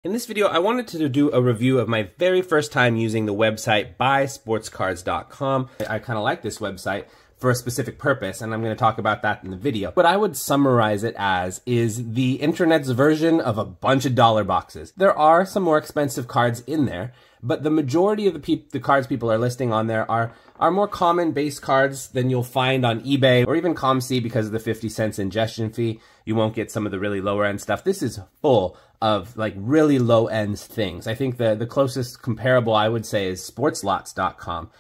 In this video, I wanted to do a review of my very first time using the website buysportscards.com. I kind of like this website for a specific purpose, and I'm going to talk about that in the video. What I would summarize it as is the internet's version of a bunch of dollar boxes. There are some more expensive cards in there, but the majority of the cards people are listing on there are more common base cards than you'll find on eBay or even COMC because of the 50 cents ingestion fee. You won't get some of the really lower end stuff. This is full of like really low end things. I think the closest comparable I would say is sportslots.com.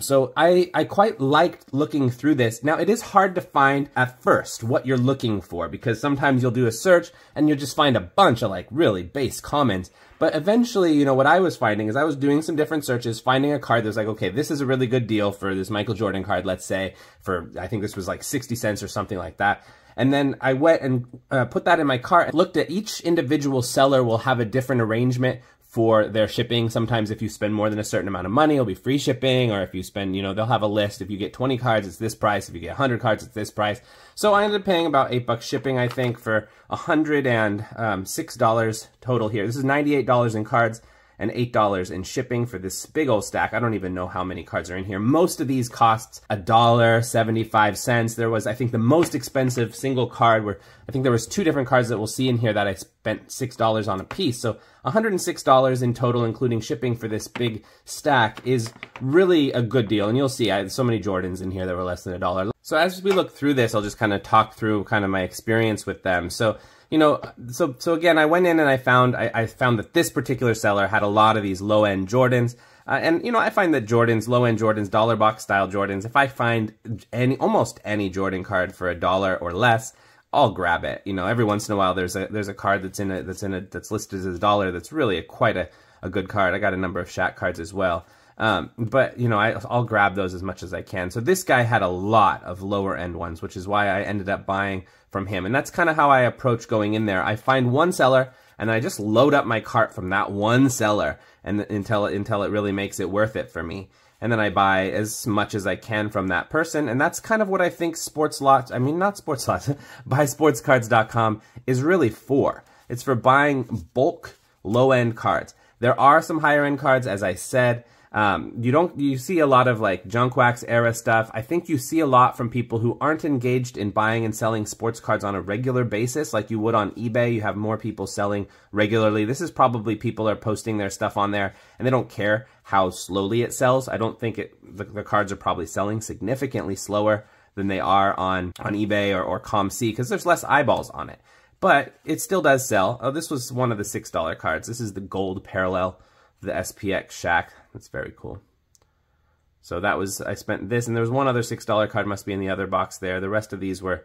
So I quite liked looking through this. Now, it is hard to find at first what you're looking for because sometimes you'll do a search and you'll just find a bunch of like really base comments. But eventually, you know, what I was finding is I was doing some different searches, finding a card that was like, okay, this is a really good deal for this Michael Jordan card, let's say, for, I think this was like 60 cents or something like that. And then I went and put that in my cart, looked at each individual seller will have a different arrangement for their shipping. Sometimes if you spend more than a certain amount of money, it'll be free shipping, or if you spend, you know, they'll have a list. If you get 20 cards, it's this price. If you get 100 cards, it's this price. So I ended up paying about $8 shipping, I think, for $106 total here. This is $98 in cards and $8 in shipping for this big old stack. I don't even know how many cards are in here. Most of these costs $1.75. There was, I think, the most expensive single card where I think there was 2 different cards that we'll see in here that I spent $6 on a piece. So $106 in total, including shipping for this big stack, is really a good deal. And you'll see I had so many Jordans in here that were less than $1. So as we look through this, I'll just kind of talk through kind of my experience with them. So, you know, so again, I went in and I found that this particular seller had a lot of these low-end Jordans. And, you know, I find that Jordans, low-end Jordans, dollar box style Jordans, if I find almost any Jordan card for $1 or less, I'll grab it. You know, every once in a while there's a card that's listed as $1 that's really quite a good card. I got a number of Shaq cards as well. But, you know, I'll grab those as much as I can. So this guy had a lot of lower end ones, which is why I ended up buying from him. And that's kind of how I approach going in there. I find one seller and I just load up my cart from that one seller and until it really makes it worth it for me. And then I buy as much as I can from that person. And that's kind of what I think buysportscards.com is really for. It's for buying bulk low-end cards. There are some higher-end cards, as I said. You see a lot of like junk wax era stuff. I think you see a lot from people who aren't engaged in buying and selling sports cards on a regular basis like you would on eBay. You have more people selling regularly. This is probably people are posting their stuff on there and they don't care how slowly it sells. I don't think the cards are probably selling significantly slower than they are on eBay or COMC because there's less eyeballs on it. But it still does sell. Oh, this was one of the $6 cards. This is the gold parallel, the SPX Shaq. That's very cool. So that was, I spent this, and there was one other $6 card, must be in the other box there. The rest of these were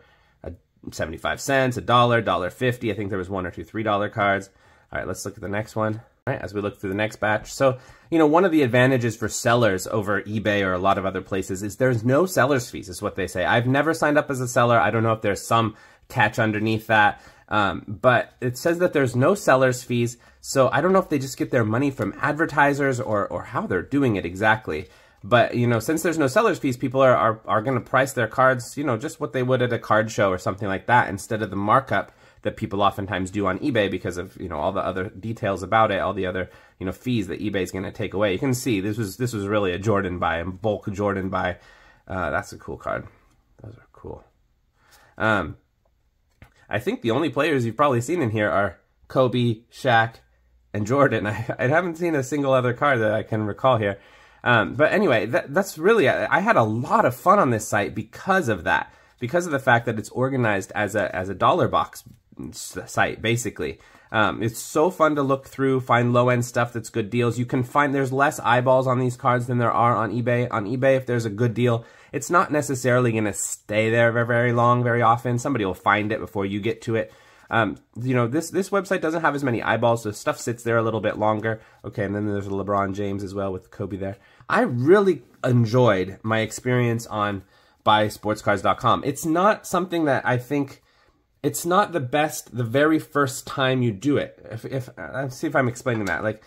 75 cents, $1, $1.50. I think there was 1 or 2 $3 cards. All right, let's look at the next one. All right, as we look through the next batch. So, you know, one of the advantages for sellers over eBay or a lot of other places is there's no seller's fees, is what they say. I've never signed up as a seller. I don't know if there's some catch underneath that. But it says that there's no seller's fees, so I don't know if they just get their money from advertisers or how they're doing it exactly. But, you know, since there's no seller's fees, people are going to price their cards, you know, just what they would at a card show or something like that instead of the markup that people oftentimes do on eBay because of, you know, all the other details about it, all the other, you know, fees that eBay's going to take away. You can see this was really a Jordan buy, a bulk Jordan buy. That's a cool card. Those are cool. I think the only players you've probably seen in here are Kobe, Shaq, and Jordan. I haven't seen a single other card that I can recall here. But anyway, that's really, I had a lot of fun on this site because of that. Because of the fact that it's organized as a dollar box site, basically. It's so fun to look through, find low-end stuff that's good deals. You can find there's less eyeballs on these cards than there are on eBay. On eBay, if there's a good deal, it's not necessarily going to stay there very long, very often. Somebody will find it before you get to it. You know, this website doesn't have as many eyeballs, so stuff sits there a little bit longer. Okay, and then there's LeBron James as well with Kobe there. I really enjoyed my experience on buysportscards.com. It's not something that I think... It's not the best the very first time you do it. Let's see if I'm explaining that. Like,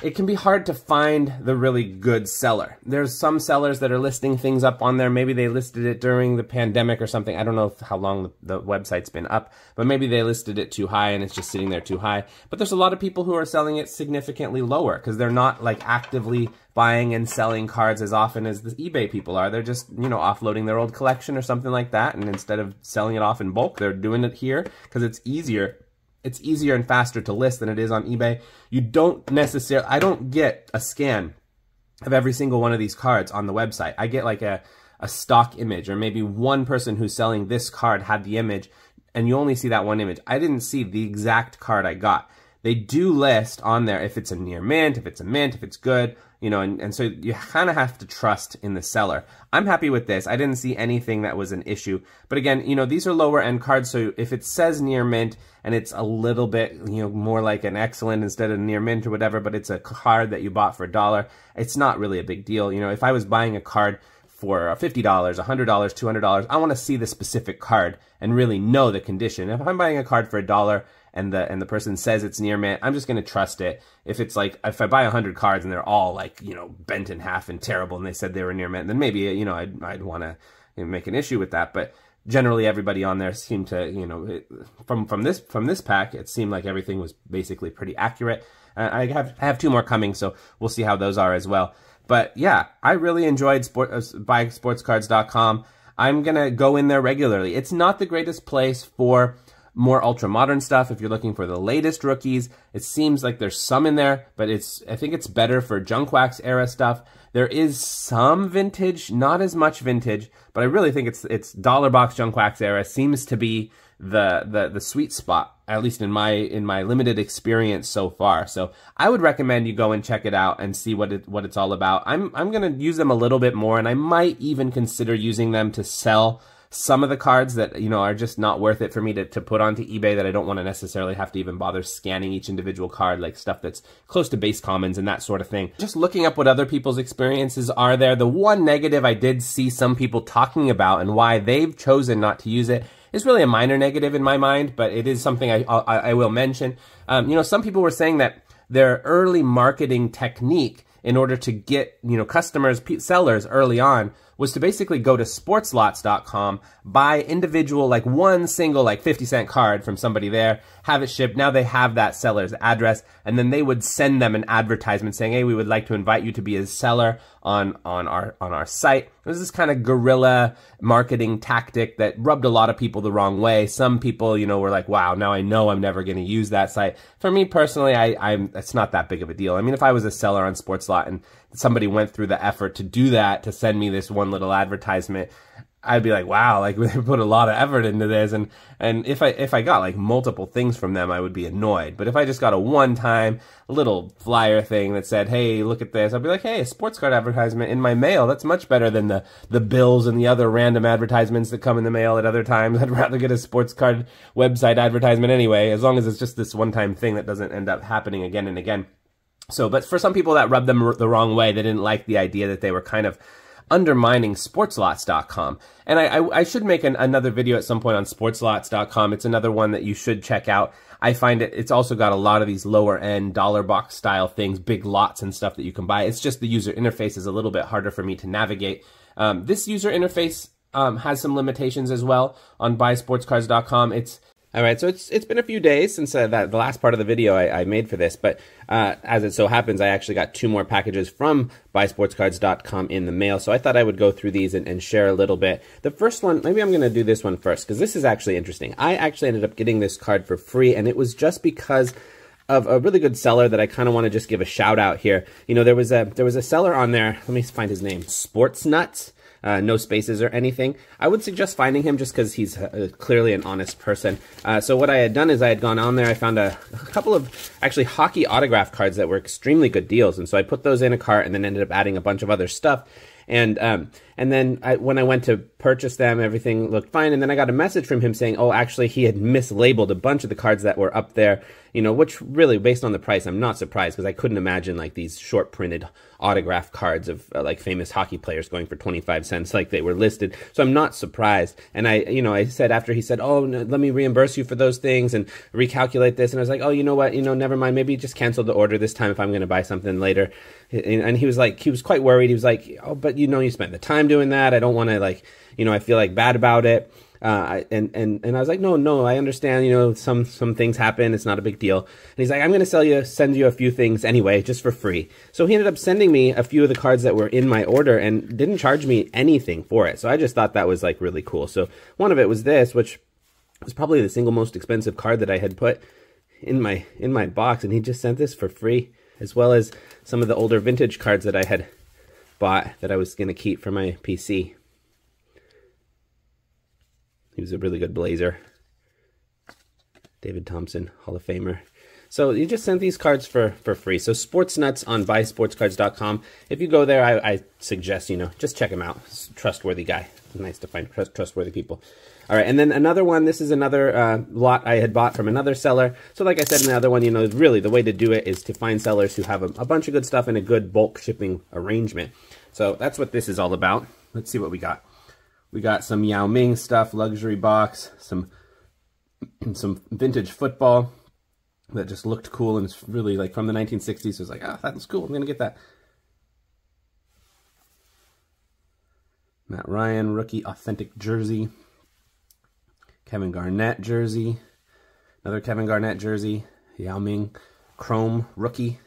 it can be hard to find the really good seller. There's some sellers that are listing things up on there. Maybe they listed it during the pandemic or something. I don't know how long the website's been up, but maybe they listed it too high and it's just sitting there too high. But there's a lot of people who are selling it significantly lower because they're not like actively buying and selling cards as often as the eBay people are. They're just, you know, offloading their old collection or something like that. And instead of selling it off in bulk, they're doing it here because it's easier. It's easier and faster to list than it is on eBay. You don't necessarily, I don't get a scan of every single one of these cards on the website. I get like a stock image, or maybe one person who's selling this card had the image and you only see that one image. I didn't see the exact card I got. They do list on there if it's a near mint, if it's a mint, if it's good, you know, and so you kind of have to trust in the seller. I'm happy with this. I didn't see anything that was an issue. But again, you know, these are lower end cards, so if it says near mint and it's a little bit, you know, more like an excellent instead of near mint or whatever, but it's a card that you bought for $1, it's not really a big deal. You know, if I was buying a card for $50, $100, $200, I want to see the specific card and really know the condition. If I'm buying a card for $1 and the person says it's near mint, I'm just going to trust it. If it's like, if I buy 100 cards and they're all like, you know, bent in half and terrible and they said they were near mint, then maybe, you know, I'd want to, you know, make an issue with that. But generally everybody on there seemed to, you know, from this pack, it seemed like everything was basically pretty accurate. I have 2 more coming, so we'll see how those are as well. But yeah, I really enjoyed buysportscards.com. I'm going to go in there regularly. It's not the greatest place for more ultra modern stuff. If you're looking for the latest rookies, it seems like there's some in there, but I think it's better for junk wax era stuff. There is some vintage, not as much vintage, but I really think it's dollar box junk wax era seems to be the sweet spot, at least in my limited experience so far. So I would recommend you go and check it out and see what it's all about. I'm going to use them a little bit more, and I might even consider using them to sell some of the cards that, you know, are just not worth it for me to put onto eBay, that I don't want to necessarily have to even bother scanning each individual card, like stuff that's close to base commons and that sort of thing. Just looking up what other people's experiences are there. The one negative I did see some people talking about and why they've chosen not to use it is really a minor negative in my mind, but it is something I will mention. You know, some people were saying that their early marketing technique in order to get, you know, customers, sellers early on, was to basically go to sportslots.com, buy individual, like one single, like 50-cent card from somebody there, have it shipped. Now they have that seller's address, and then they would send them an advertisement saying, hey, we would like to invite you to be a seller on our site. It was this kind of guerrilla marketing tactic that rubbed a lot of people the wrong way. Some people, you know, were like, wow, now I know I'm never going to use that site. For me personally, it's not that big of a deal. I mean, if I was a seller on SportsLot and somebody went through the effort to do that, to send me this one little advertisement, I'd be like, wow, like they put a lot of effort into this. And if I got like multiple things from them, I would be annoyed. But if I just got a one-time little flyer thing that said, hey, look at this, I'd be like, hey, a sports card advertisement in my mail. That's much better than the bills and the other random advertisements that come in the mail at other times. I'd rather get a sports card website advertisement anyway, as long as it's just this one-time thing that doesn't end up happening again and again. So, but for some people that rubbed them the wrong way, they didn't like the idea that they were kind of undermining sportslots.com. And I should make another video at some point on sportslots.com. It's another one that you should check out. I find it's also got a lot of these lower end dollar box style things, big lots and stuff that you can buy. It's just the user interface is a little bit harder for me to navigate. This user interface has some limitations as well on buysportscards.com. All right, so it's been a few days since the last part of the video I made for this, but as it so happens, I actually got 2 more packages from buysportscards.com in the mail, so I thought I would go through these and share a little bit. The first one, maybe I'm going to do this one first, because this is actually interesting. I actually ended up getting this card for free, and it was just because of a really good seller that I kind of want to just give a shout out here. You know, there was a seller on there, let me find his name, Sports Nuts. No spaces or anything. I would suggest finding him just because he's clearly an honest person. So what I had done is I had gone on there, I found a couple of actually hockey autograph cards that were extremely good deals, and so I put those in a cart and then ended up adding a bunch of other stuff. And then when I went to purchase them, everything looked fine. And then I got a message from him saying, oh, actually, he had mislabeled a bunch of the cards that were up there, you know, which really, based on the price, I'm not surprised, because I couldn't imagine like these short printed autograph cards of like famous hockey players going for 25 cents like they were listed. So I'm not surprised. And I said, after he said, oh, no, let me reimburse you for those things and recalculate this. And I was like, oh, you know what, never mind. Maybe just cancel the order this time if I'm going to buy something later. And he was quite worried. He was like, oh, but you spent the time doing that. I don't want to like, I feel like bad about it. And I was like, no, I understand, some things happen. It's not a big deal. And he's like, I'm going to send you a few things anyway, just for free. So he ended up sending me a few of the cards that were in my order and didn't charge me anything for it. So I just thought that was like really cool. So one of it was this, which was probably the single most expensive card that I had put in my box. And he just sent this for free, as well as some of the older vintage cards that I had bought that I was going to keep for my PC. He was a really good Blazer. David Thompson, Hall of Famer. So you just sent these cards for free. So Sports Nuts on buysportscards.com. If you go there, I suggest, just check him out. He's a trustworthy guy. It's nice to find trustworthy people. All right, and then another one. This is another lot I had bought from another seller. So like I said in the other one, really the way to do it is to find sellers who have a bunch of good stuff and a good bulk shipping arrangement. So that's what this is all about. Let's see what we got. We got some Yao Ming stuff, luxury box, some vintage football that just looked cool, and it's really like from the 1960s. So it's like, that was cool. I'm going to get that. Matt Ryan, rookie authentic jersey. Kevin Garnett jersey. Another Kevin Garnett jersey. Yao Ming chrome rookie.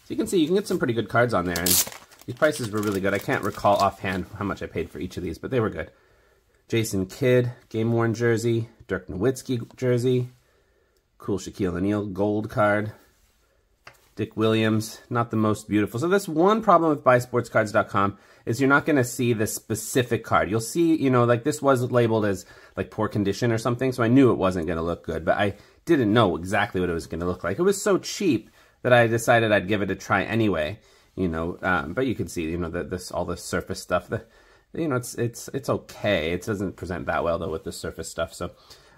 So you can see you can get some pretty good cards on there, and these prices were really good. I can't recall offhand how much I paid for each of these, but they were good. Jason Kidd, game-worn jersey. Dirk Nowitzki jersey. Cool Shaquille O'Neal gold card. Dick Williams, not the most beautiful. So this one problem with buysportscards.com is you're not going to see the specific card. You'll see, like this was labeled as like poor condition or something, so I knew it wasn't going to look good, but I didn't know exactly what it was going to look like. It was so cheap that I decided I'd give it a try anyway. But you can see, all the surface stuff. It's okay. It doesn't present that well though with the surface stuff. So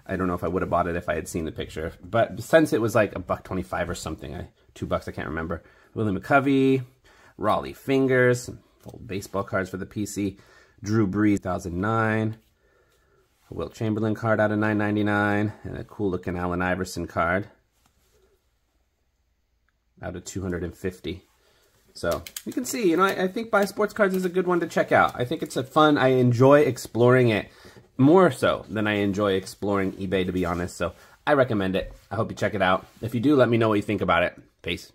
I don't know if I would have bought it if I had seen the picture. But since it was like $1.25 or something, $2, I can't remember. Willie McCovey, Raleigh Fingers, some old baseball cards for the PC. Drew Brees, 2009. A Wilt Chamberlain card out of $9.99, and a cool looking Allen Iverson card out of $250. So you can see, I think Buy Sports Cards is a good one to check out. I think it's I enjoy exploring it more so than I enjoy exploring eBay, to be honest. So I recommend it. I hope you check it out. If you do, let me know what you think about it. Peace.